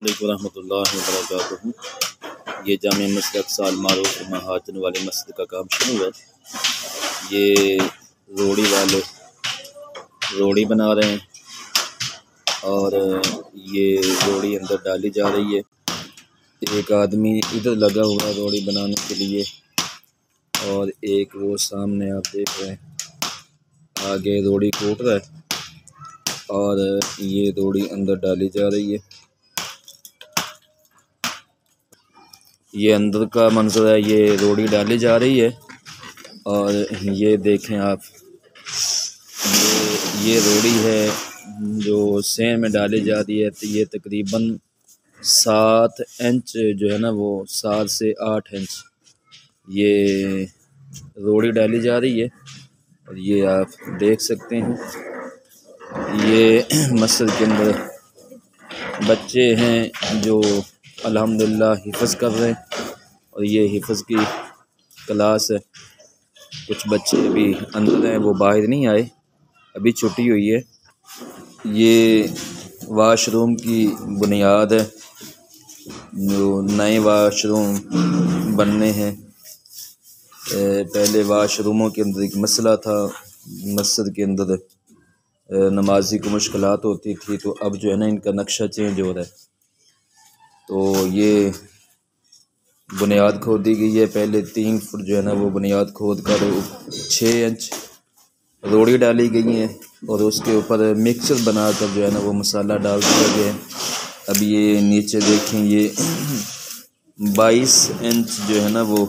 रहमतुल्लाहि व बरकातुहू। ये जामे मस्जिद अक्सा अल-मारूफ महाजन वाली मस्जिद का काम शुरू है। ये रोड़ी वाले रोड़ी बना रहे हैं और ये रोड़ी अंदर डाली जा रही है। एक आदमी इधर लगा हुआ है रोड़ी बनाने के लिए और एक वो सामने आप देख रहे हैं आगे रोड़ी कूट रहा है और ये रोड़ी अंदर डाली जा रही है। ये अंदर का मंजर है, ये रोड़ी डाली जा रही है और ये देखें आप, ये रोड़ी है जो सेन में डाली जा रही है। तो ये तकरीबन 7 इंच जो है ना, वो 7 से 8 इंच ये रोड़ी डाली जा रही है। और ये आप देख सकते हैं, ये मस्जिद के अंदर बच्चे हैं जो अल्हम्दुलिल्लाह हिफ़्ज़ कर रहे हैं और ये हिफ़्ज़ की क्लास है। कुछ बच्चे अभी अंदर हैं, वो बाहर नहीं आए, अभी छुट्टी हुई है। ये वाशरूम की बुनियाद है, जो नए वाशरूम बनने हैं। पहले वाशरूमों के अंदर एक मसला था, मस्जिद के अंदर नमाजी को मुश्किलात होती थी, तो अब जो है ना इनका नक्शा चेंज हो रहा है। तो ये बुनियाद खोदी गई है। पहले 3 फुट जो है ना वो बुनियाद खोद कर 6 इंच रोड़ी डाली गई है और उसके ऊपर मिक्सचर बनाकर जो है ना वो मसाला डाल दिया गया है। अब ये नीचे देखें, ये 22 इंच जो है ना वो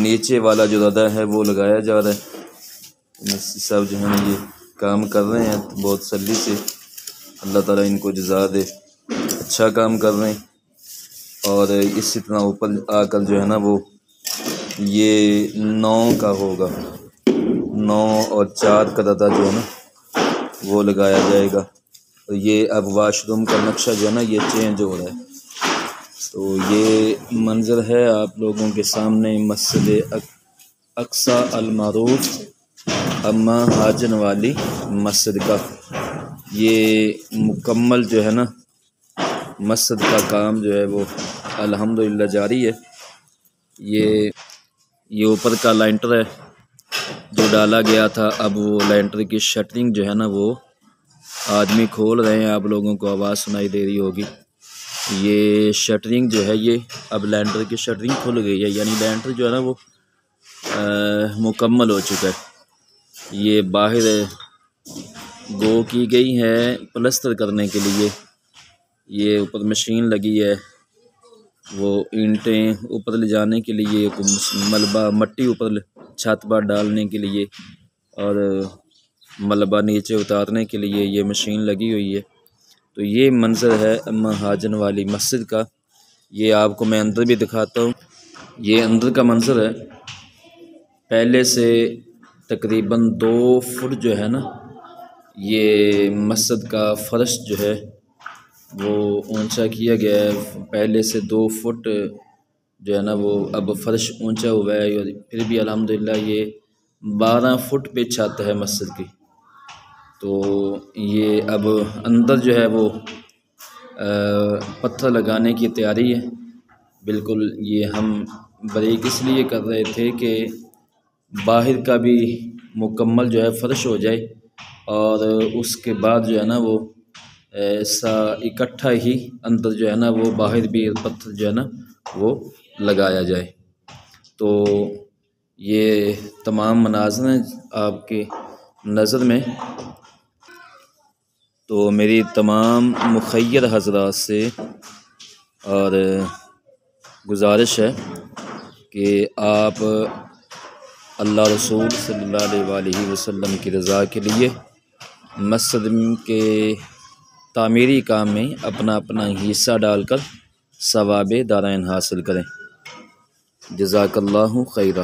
नीचे वाला जो रदा है वो लगाया जा रहा है। सब जो है ना ये काम कर रहे हैं बहुत तसल्ली से। अल्लाह ताला इनको जज़ा दे, अच्छा काम कर रहे हैं। और इसी तरह ऊपर आकर जो है ना वो ये 9 का होगा, 9 और 4 का रदा जो है ना वो लगाया जाएगा। तो ये अब वाशरूम का नक्शा जो है ना ये चेंज हो रहा है। तो ये मंज़र है आप लोगों के सामने मस्जिद अक्सा अल-मारूफ अम्मा हाजन वाली मस्जिद का। ये मुकम्मल जो है ना मस्जिद का काम जो है वो अल्हम्दुलिल्लाह जारी है। ये ऊपर का लेंटर है जो डाला गया था, अब वो लेंटर की शटरिंग जो है ना वो आदमी खोल रहे हैं। आप लोगों को आवाज़ सुनाई दे रही होगी। ये शटरिंग जो है ये अब लेंटर की शटरिंग खुल गई है, यानी लेंटर जो है ना वो मुकम्मल हो चुका है। ये बाहर गो की गई है प्लस्तर करने के लिए। ये ऊपर मशीन लगी है, वो ईंटें ऊपर ले जाने के लिए, मलबा मट्टी ऊपर छत पर डालने के लिए और मलबा नीचे उतारने के लिए ये मशीन लगी हुई है। तो ये मंज़र है अम्मा हाजन वाली मस्जिद का। ये आपको मैं अंदर भी दिखाता हूँ। ये अंदर का मंज़र है। पहले से तकरीबन 2 फुट जो है ना ये मस्जिद का फ़र्श जो है वो ऊंचा किया गया है। पहले से 2 फुट जो है ना वो अब फ़र्श ऊंचा हुआ है। फिर भी अल्हम्दुलिल्लाह ये 12 फुट पे छत है मस्जिद की। तो ये अब अंदर जो है वो पत्थर लगाने की तैयारी है। बिल्कुल ये हम बारीक इसलिए कर रहे थे कि बाहर का भी मुकम्मल जो है फ़र्श हो जाए और उसके बाद जो है ना वो ऐसा इकट्ठा ही अंदर जो है ना वो बाहर भी पत्थर जो है ना वो लगाया जाए। तो ये तमाम मनाज़िर हैं आपके नज़र में। तो मेरी तमाम मुख़य्यर हज़रात से और गुजारिश है कि आप अल्लाह रसूल सल्लल्लाहु अलैहि वसल्लम की रज़ा के लिए मस्जिद के तामीरी काम में अपना अपना हिस्सा डालकर सवाब दारैन हासिल करें। जज़ाकल्लाहु खैरा।